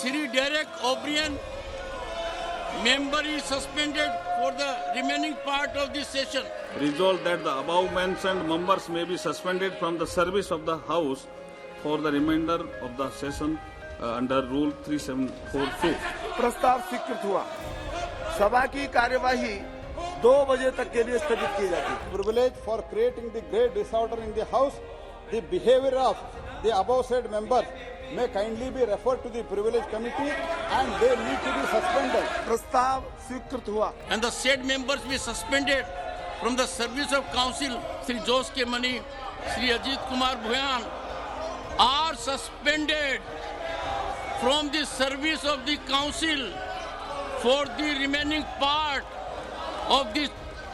Sri Derek O'Brien, member is suspended for the remaining part of this session. Resolved that the above mentioned members may be suspended from the service of the House for the remainder of the session under Rule 3742. प्रस्ताव स्वीकृत हुआ। सभा की कार्यवाही 2 बजे तक के लिए स्थगित की जाती है। Privilege for creating the great disorder in the House, the behavior of the above said members may kindly be referred to the privilege committee and they need to be suspended. प्रस्ताव स्वीकृत हुआ। And the said members be suspended from the service of council. Sri Jose K. Mani, Sri Ajit Kumar Bhuyan are suspended from the service of the council for the remaining part of the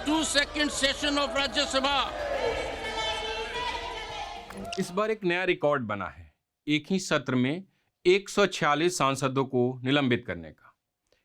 2nd session of Rajya Sabha. इस बार एक नया record बना है, एक ही सत्र में 146 सांसदों को निलंबित करने का।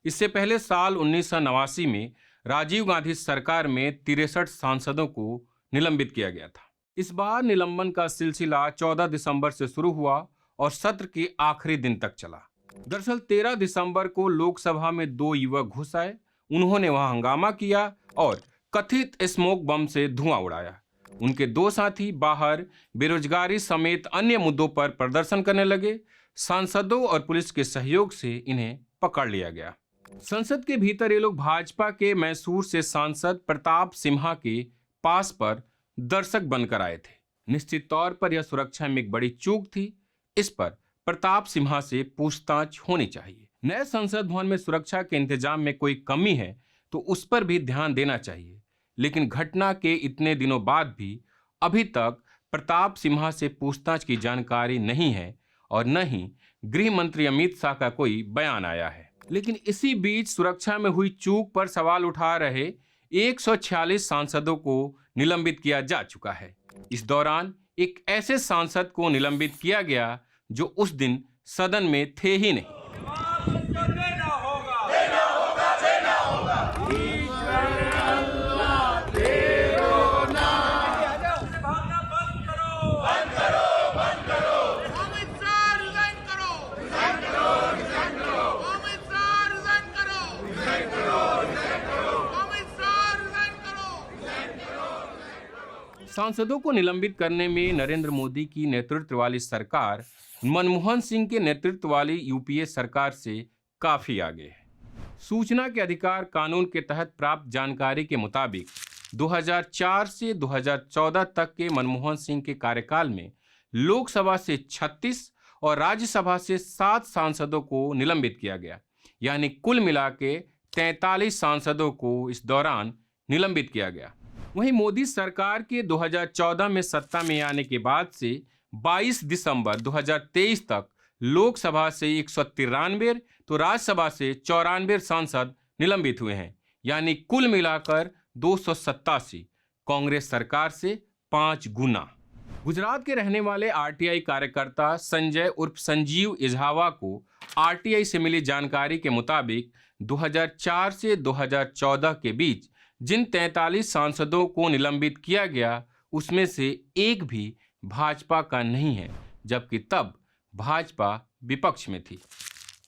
इससे पहले साल 1989 में राजीव गांधी सरकार में 63 सांसदों को निलंबित किया गया था। इस बार निलंबन का सिलसिला 14 दिसंबर से शुरू हुआ और सत्र के आखिरी दिन तक चला। दरअसल 13 दिसंबर को लोकसभा में 2 युवक घुस आए। उन्होंने वहां हंगामा किया और कथित स्मोक बम से धुआं उड़ाया। उनके 2 साथी बाहर बेरोजगारी समेत अन्य मुद्दों पर प्रदर्शन करने लगे। सांसदों और पुलिस के सहयोग से इन्हें पकड़ लिया गया। संसद के भीतर ये लोग भाजपा के मैसूर से सांसद प्रताप सिम्हा के पास पर दर्शक बनकर आए थे। निश्चित तौर पर यह सुरक्षा में एक बड़ी चूक थी। इस पर प्रताप सिम्हा से पूछताछ होनी चाहिए। नए संसद भवन में सुरक्षा के इंतजाम में कोई कमी है तो उस पर भी ध्यान देना चाहिए। लेकिन घटना के इतने दिनों बाद भी अभी तक प्रताप सिम्हा से पूछताछ की जानकारी नहीं है और न ही गृह मंत्री अमित शाह का कोई बयान आया है। लेकिन इसी बीच सुरक्षा में हुई चूक पर सवाल उठा रहे 146 सांसदों को निलंबित किया जा चुका है। इस दौरान एक ऐसे सांसद को निलंबित किया गया जो उस दिन सदन में थे ही नहीं। सांसदों को निलंबित करने में नरेंद्र मोदी की नेतृत्व वाली सरकार मनमोहन सिंह के नेतृत्व वाली यूपीए सरकार से काफी आगे है। सूचना के अधिकार कानून के तहत प्राप्त जानकारी के मुताबिक 2004 से 2014 तक के मनमोहन सिंह के कार्यकाल में लोकसभा से 36 और राज्यसभा से 7 सांसदों को निलंबित किया गया, यानी कुल मिला के 43 सांसदों को इस दौरान निलंबित किया गया। वहीं मोदी सरकार के 2014 में सत्ता में आने के बाद से 22 दिसंबर 2023 तक लोकसभा से 193 तो राज्यसभा से 94 सांसद निलंबित हुए हैं, यानी कुल मिलाकर 287, कांग्रेस सरकार से 5 गुना। गुजरात के रहने वाले आरटीआई कार्यकर्ता संजय उर्फ संजीव इजहावा को आरटीआई से मिली जानकारी के मुताबिक 2004 से 2014 के बीच जिन 43 सांसदों को निलंबित किया गया उसमें से एक भी भाजपा का नहीं है, जबकि तब भाजपा विपक्ष में थी।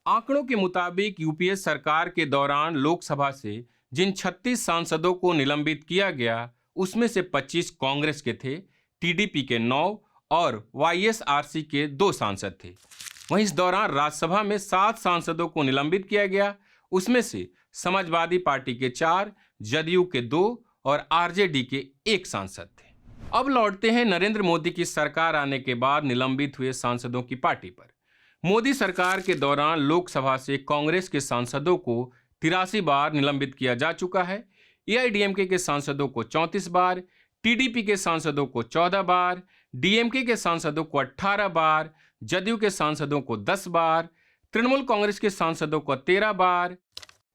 आंकड़ों के मुताबिक यूपीए सरकार के दौरान लोकसभा से जिन 36 सांसदों को निलंबित किया गया उसमें से 25 कांग्रेस के थे, टीडीपी के 9 और वाईएसआरसी के 2 सांसद थे। वहीं इस दौरान राज्यसभा में 7 सांसदों को निलंबित किया गया, उसमें से समाजवादी पार्टी के 4, जदयू के 2 और आरजेडी के 1 सांसद थे। अब लौटते हैं नरेंद्र मोदी की सरकार आने के बाद निलंबित हुए सांसदों की पार्टी पर। मोदी सरकार के दौरान लोकसभा से कांग्रेस के सांसदों को 83 बार निलंबित किया जा चुका है। एआईडीएमके के सांसदों को 34 बार, टीडीपी के सांसदों को 14 बार, डीएमके के सांसदों को 18 बार, जदयू के सांसदों को 10 बार, तृणमूल कांग्रेस के सांसदों को 13 बार,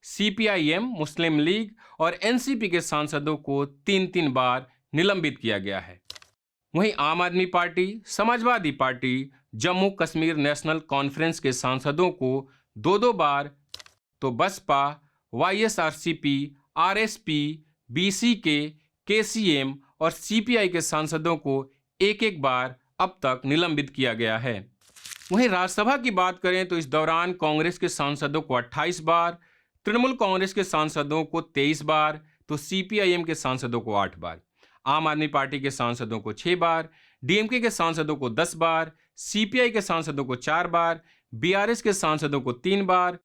सीपीआईएम, मुस्लिम लीग और एनसीपी के सांसदों को 3-3 बार निलंबित किया गया है। वहीं Aam Aadmi Party, Samajwadi Party, Jammu Kashmir National Conference के सांसदों को 2-2 बार, तो बसपा, वाईएसआरसीपी, आरएसपी, बीसीके, केसीएम और सीपीआई के सांसदों को 1-1 बार अब तक निलंबित किया गया है। वहीं राज्यसभा की बात करें तो इस दौरान कांग्रेस के सांसदों को 28 बार, तृणमूल कांग्रेस के सांसदों को 23 बार, तो सीपीआईएम के सांसदों को 8 बार, आम आदमी पार्टी के सांसदों को 6 बार, डीएमके के सांसदों को 10 बार, सीपीआई के सांसदों को 4 बार, बीआरएस के सांसदों को 3 बार,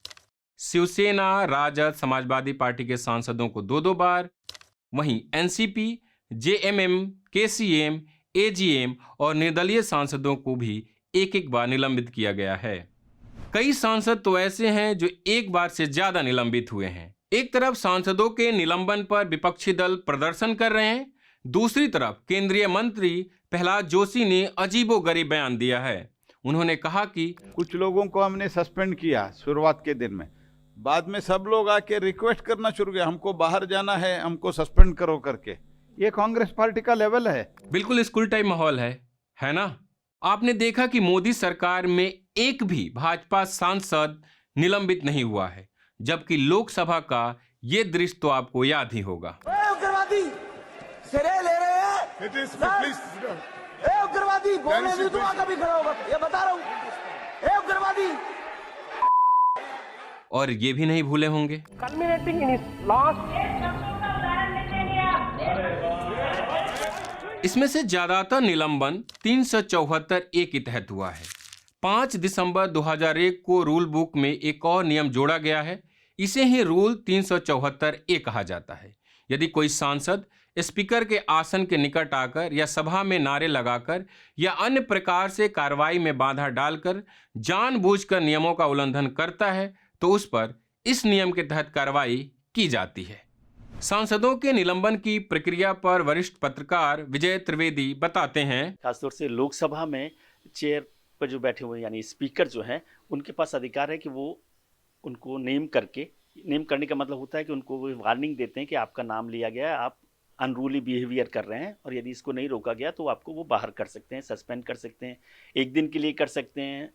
शिवसेना, राजद, समाजवादी पार्टी के सांसदों को 2-2 बार, वहीं एनसीपी, जेएमएम, केसीएम, एजीएम और निर्दलीय सांसदों को भी एक-एक बार निलंबित किया गया है। कई सांसद तो ऐसे हैं जो एक बार से ज्यादा निलंबित हुए हैं। एक तरफ सांसदों के निलंबन पर विपक्षी दल प्रदर्शन कर रहे हैं, दूसरी तरफ केंद्रीय मंत्री प्रहलाद जोशी ने अजीबोगरीब बयान दिया है। उन्होंने कहा कि कुछ लोगों को हमने सस्पेंड किया शुरुआत के दिन में, बाद में सब लोग आके रिक्वेस्ट करना शुरू किया, हमको बाहर जाना है, हमको सस्पेंड करो करके। ये कांग्रेस पार्टी का लेवल है। बिल्कुल स्कूल टाइप माहौल है ना? आपने देखा कि मोदी सरकार में एक भी भाजपा सांसद निलंबित नहीं हुआ है, जबकि लोकसभा का ये दृश्य तो आपको याद ही होगा। उग्रवादी सिरे ले रहे हैं। उग्रवादी बोलने भी तो कभी खड़ा होगा, ये बता रहा हूँ। उग्रवादी। और ये भी नहीं भूले होंगे इसमें से ज्यादातर निलंबन 374A के तहत हुआ है। 5 दिसंबर 2001 को रूल बुक में एक और नियम जोड़ा गया है, इसे ही रूल 374A कहा जाता है। यदि कोई सांसद स्पीकर के आसन के निकट आकर या सभा में नारे लगाकर या अन्य प्रकार से कार्रवाई में बाधा डालकर जानबूझकर नियमों का उल्लंघन करता है तो उस पर इस नियम के तहत कार्रवाई की जाती है। सांसदों के निलंबन की प्रक्रिया पर वरिष्ठ पत्रकार विजय त्रिवेदी बताते हैं। खासतौर से लोकसभा में चेयर पर जो बैठे हुए यानी स्पीकर जो हैं, उनके पास अधिकार है कि वो उनको नेम करने का मतलब होता है कि उनको वो वार्निंग देते हैं कि आपका नाम लिया गया है, आप अनरूली बिहेवियर कर रहे हैं, और यदि इसको नहीं रोका गया तो आपको वो बाहर कर सकते हैं, सस्पेंड कर सकते हैं, 1 दिन के लिए कर सकते हैं,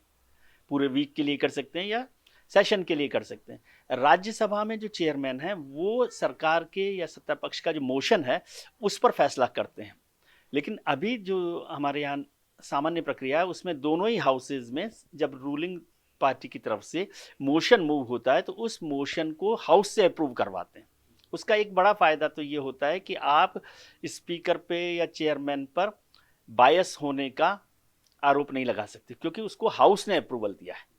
पूरे वीक के लिए कर सकते हैं, या सेशन के लिए कर सकते हैं। राज्यसभा में जो चेयरमैन है वो सरकार के या सत्ता पक्ष का जो मोशन है उस पर फैसला करते हैं। लेकिन अभी जो हमारे यहाँ सामान्य प्रक्रिया है उसमें दोनों ही हाउसेज में जब रूलिंग पार्टी की तरफ से मोशन मूव होता है तो उस मोशन को हाउस से अप्रूव करवाते हैं। उसका एक बड़ा फ़ायदा तो ये होता है कि आप स्पीकर पे या चेयरमैन पर बायस होने का आरोप नहीं लगा सकते, क्योंकि उसको हाउस ने अप्रूवल दिया है।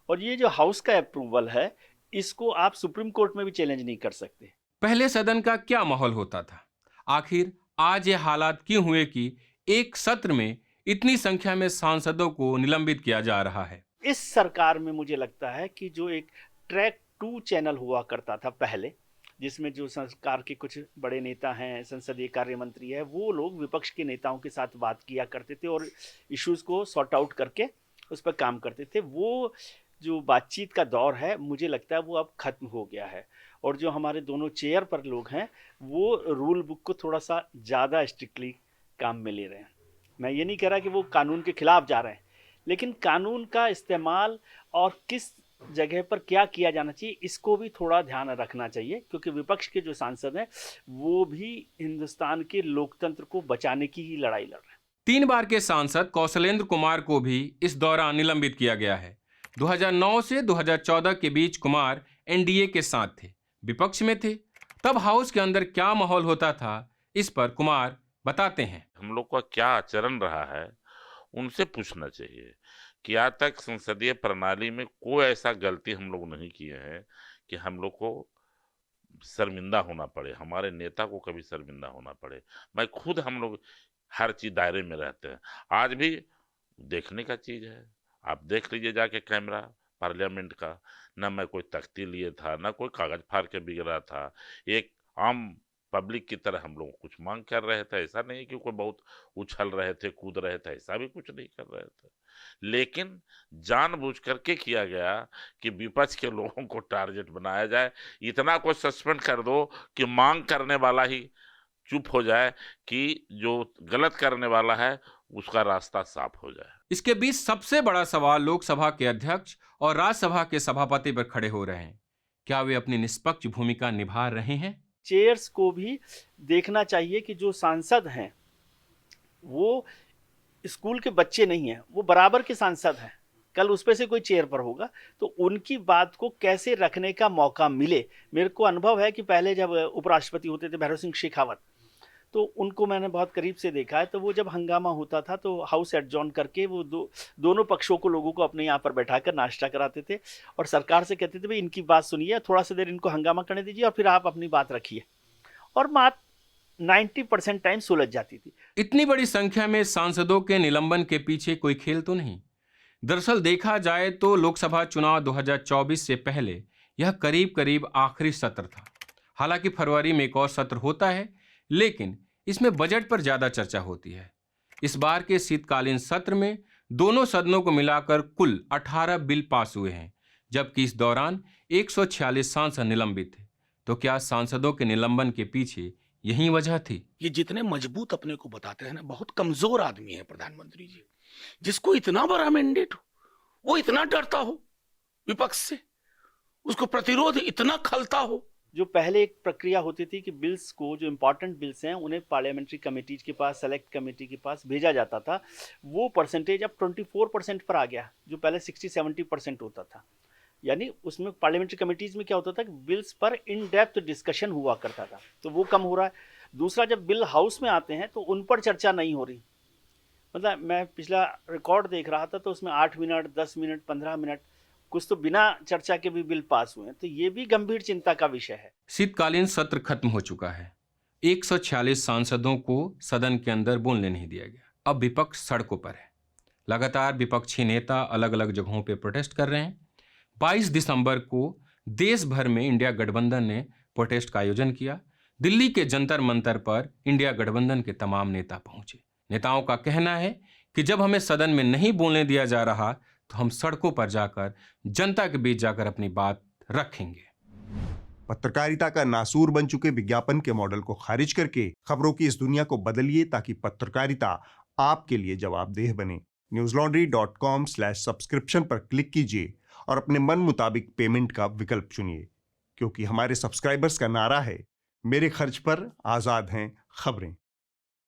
और ये जो हाउस का अप्रूवल है इसको आप सुप्रीम कोर्ट में भी चैलेंज नहीं कर सकते। पहले सदन का क्या माहौल होता था? आखिर आज ये हालात क्यों हुए कि एक सत्र में इतनी संख्या में सांसदों को निलंबित किया जा रहा है? इस सरकार में मुझे लगता है कि जो एक ट्रैक 2 चैनल हुआ करता था पहले, जिसमें जो सरकार के कुछ बड़े नेता हैं, संसदीय कार्य मंत्री है, वो लोग विपक्ष के नेताओं के साथ बात किया करते थे और इश्यूज को सॉर्ट आउट करके उस पर काम करते थे। वो जो बातचीत का दौर है मुझे लगता है वो अब खत्म हो गया है। और जो हमारे दोनों चेयर पर लोग हैं वो रूल बुक को थोड़ा सा ज़्यादा स्ट्रिक्टली काम में ले रहे हैं। मैं ये नहीं कह रहा कि वो कानून के खिलाफ जा रहे हैं, लेकिन कानून का इस्तेमाल और किस जगह पर क्या किया जाना चाहिए इसको भी थोड़ा ध्यान रखना चाहिए, क्योंकि विपक्ष के जो सांसद हैं वो भी हिंदुस्तान के लोकतंत्र को बचाने की ही लड़ाई लड़ रहे हैं। 3 बार के सांसद कौशलेंद्र कुमार को भी इस दौरान निलंबित किया गया है। 2009 से 2014 के बीच कुमार एनडीए के साथ थे, विपक्ष में थे। तब हाउस के अंदर क्या माहौल होता था, इस पर कुमार बताते हैं। हम लोग का क्या आचरण रहा है उनसे पूछना चाहिए कि आज तक संसदीय प्रणाली में कोई ऐसा गलती हम लोग नहीं किए हैं कि हम लोग को शर्मिंदा होना पड़े, हमारे नेता को कभी शर्मिंदा होना पड़े। मैं खुद हम लोग हर चीज दायरे में रहते हैं। आज भी देखने का चीज है, आप देख लीजिए जाके कैमरा पार्लियामेंट का, ना मैं कोई तख्ती लिए था, ना कोई कागज फाड़ के बिक रहा था। एक आम पब्लिक की तरह हम लोग कुछ मांग कर रहे थे। ऐसा नहीं कि कोई बहुत उछल रहे थे, कूद रहे थे, ऐसा भी कुछ नहीं कर रहे थे। लेकिन जानबूझ करके किया गया कि विपक्ष के लोगों को टारगेट बनाया जाए, इतना को सस्पेंड कर दो कि मांग करने वाला ही चुप हो जाए, कि जो गलत करने वाला है उसका रास्ता साफ हो जाए। इसके बीच सबसे बड़ा सवाल लोकसभा के अध्यक्ष और राज्यसभा के सभापति पर खड़े हो रहे हैं। क्या वे अपनी निष्पक्ष भूमिका निभा रहे हैं? चेयर्स को भी देखना चाहिए कि जो सांसद हैं वो स्कूल के बच्चे नहीं हैं, वो बराबर के सांसद हैं। कल उस पे से कोई चेयर पर होगा, तो उनकी बात को कैसे रखने का मौका मिले। मेरे को अनुभव है कि पहले जब उपराष्ट्रपति होते थे भैरव सिंह शेखावत, तो उनको मैंने बहुत करीब से देखा है, तो वो जब हंगामा होता था तो हाउस एडजॉर्न करके वो दोनों पक्षों को लोगों को अपने यहाँ पर बैठाकर नाश्ता कराते थे और सरकार से कहते थे भाई इनकी बात सुनिए, थोड़ा सा देर इनको हंगामा करने दीजिए और फिर आप अपनी बात रखिए, और बात 90% टाइम सुलझ जाती थी। इतनी बड़ी संख्या में सांसदों के निलंबन के पीछे कोई खेल तो नहीं। दरअसल देखा जाए तो लोकसभा चुनाव 2024 से पहले यह करीब करीब आखिरी सत्र था। हालांकि फरवरी में एक और सत्र होता है, लेकिन इसमें बजट पर ज्यादा चर्चा होती है। इस बार के शीतकालीन सत्र में दोनों सदनों को मिलाकर कुल 18 बिल पास हुए हैं, जबकि इस दौरान 146 सांसद निलंबित थे। तो क्या सांसदों के निलंबन के पीछे यही वजह थी? ये जितने मजबूत अपने को बताते हैं ना, बहुत कमजोर आदमी है प्रधानमंत्री जी। जिसको इतना बड़ा मैंडेट हो, वो इतना डरता हो विपक्ष से, उसको प्रतिरोध इतना खलता हो। जो पहले एक प्रक्रिया होती थी कि बिल्स को, जो इंपॉर्टेंट बिल्स हैं, उन्हें पार्लियामेंट्री कमेटीज के पास, सेलेक्ट कमेटी के पास भेजा जाता था, वो परसेंटेज अब 24% पर आ गया, जो पहले 60-70% होता था। यानी उसमें पार्लियामेंट्री कमेटीज में क्या होता था कि बिल्स पर इन डेप्थ डिस्कशन हुआ करता था, तो वो कम हो रहा है। दूसरा, जब बिल हाउस में आते हैं तो उन पर चर्चा नहीं हो रही। मतलब मैं पिछला रिकॉर्ड देख रहा था तो उसमें 8 मिनट, 10 मिनट, 15 मिनट, कुछ तो बिना चर्चा के भी बिल पास हुए हैं। तो ये भी गंभीर चिंता का विषय है। शीतकालीन सत्र खत्म हो चुका है। 146 सांसदों को सदन के अंदर बोलने नहीं दिया गया। अब विपक्ष सड़कों पर है। लगातार विपक्षी नेता अलग अलग जगहों पर प्रोटेस्ट कर रहे हैं। 22 दिसंबर को देश भर में इंडिया गठबंधन ने प्रोटेस्ट का आयोजन किया। दिल्ली के जंतर मंतर पर इंडिया गठबंधन के तमाम नेता पहुंचे। नेताओं का कहना है कि जब हमें सदन में नहीं बोलने दिया जा रहा तो हम सड़कों पर जाकर जनता के बीच जाकर अपनी बात रखेंगे। पत्रकारिता का नासूर बन चुके विज्ञापन के मॉडल को खारिज करके खबरों की इस दुनिया को बदलिए, ताकि पत्रकारिता आपके लिए जवाबदेह बने। newslaundry.com/subscription पर क्लिक कीजिए और अपने मन मुताबिक पेमेंट का विकल्प चुनिए, क्योंकि हमारे सब्सक्राइबर्स का नारा है, मेरे खर्च पर आजाद हैं खबरें।